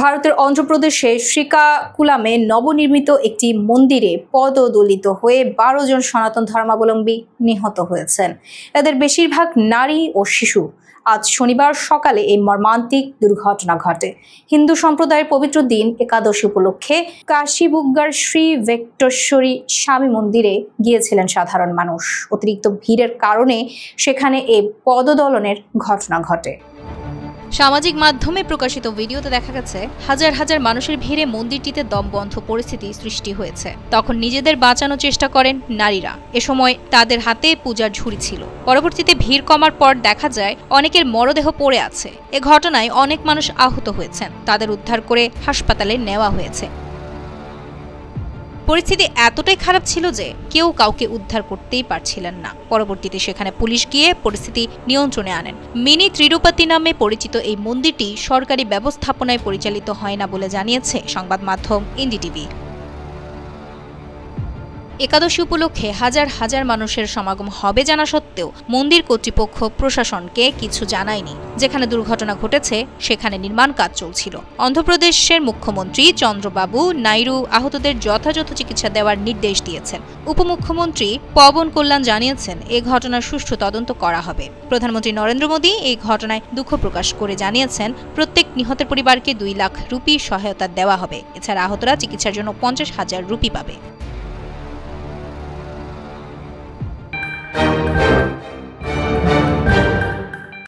ভারতের অন্ধ্রপ্রদেশে শ্রীকাকুলামে নবনির্মিত একটি মন্দিরে পদদলিত হয়ে 12 জন সনাতন ধর্মাবলম্বী নিহত হয়েছেন। এদের বেশিরভাগ নারী ও শিশু। আজ শনিবার সকালে এই মর্মান্তিক দুর্ঘটনা ঘটে। হিন্দু সম্প্রদায়ের পবিত্র দিন একাদশী উপলক্ষে কাশীবুগ্গার শ্রী ভেঙ্কটেশ্বরী স্বামী মন্দিরে গিয়েছিলেন সাধারণ মানুষ। অতিরিক্ত ভিড়ের কারণে সেখানে এই পদদলনের ঘটনা ঘটে। সামাজিক মাধ্যমে প্রকাশিত ভিডিওতে দেখা গেছে হাজার হাজার মানুষের ভিড়ে মন্দিরটিতে দমবন্ধ পরিস্থিতি সৃষ্টি হয়েছে। তখন নিজেদের বাঁচানোর চেষ্টা করেন নারীরা। এ সময় তাদের হাতে পূজার ঝুড়ি ছিল। পরবর্তীতে ভিড় কমার পর দেখা যায় অনেকের মরদেহ পড়ে আছে। এ ঘটনায় অনেক মানুষ আহত হয়েছেন। তাদের উদ্ধার করে হাসপাতালে নেওয়া হয়েছে। পরিস্থিতি এতটাই খারাপ ছিল যে কেউ কাউকে উদ্ধার করতেই পারছিলেন না। পরবর্তীতে সেখানে পুলিশ গিয়ে পরিস্থিতি নিয়ন্ত্রণে আনেন। মিনি তিরুপতি নামে পরিচিত এই মন্দিরটি সরকারি ব্যবস্থাপনায় পরিচালিত হয় না বলে জানিয়েছে সংবাদ মাধ্যম এনডিটিভি। একাদশী উপলক্ষে হাজার হাজার মানুষের সমাগম হবে জানা সত্ত্বেও মন্দির কর্তৃপক্ষ প্রশাসনকে কিছু জানায়নি। যেখানে দুর্ঘটনা ঘটেছে সেখানে নির্মাণ কাজ চলছিল। অন্ধ্রপ্রদেশের মুখ্যমন্ত্রী চন্দ্রবাবু নাইডু আহতদের যথাযথ চিকিৎসা দেওয়ার নির্দেশ দিয়েছেন। উপমুখ্যমন্ত্রী পবন কল্যাণ জানিয়েছেন এ ঘটনার সুষ্ঠু তদন্ত করা হবে। প্রধানমন্ত্রী নরেন্দ্র মোদী এই ঘটনায় দুঃখ প্রকাশ করে জানিয়েছেন প্রত্যেক নিহতের পরিবারকে 2 লাখ রুপি সহায়তা দেওয়া হবে। এছাড়া আহতরা চিকিৎসার জন্য 50,000 রুপি পাবে।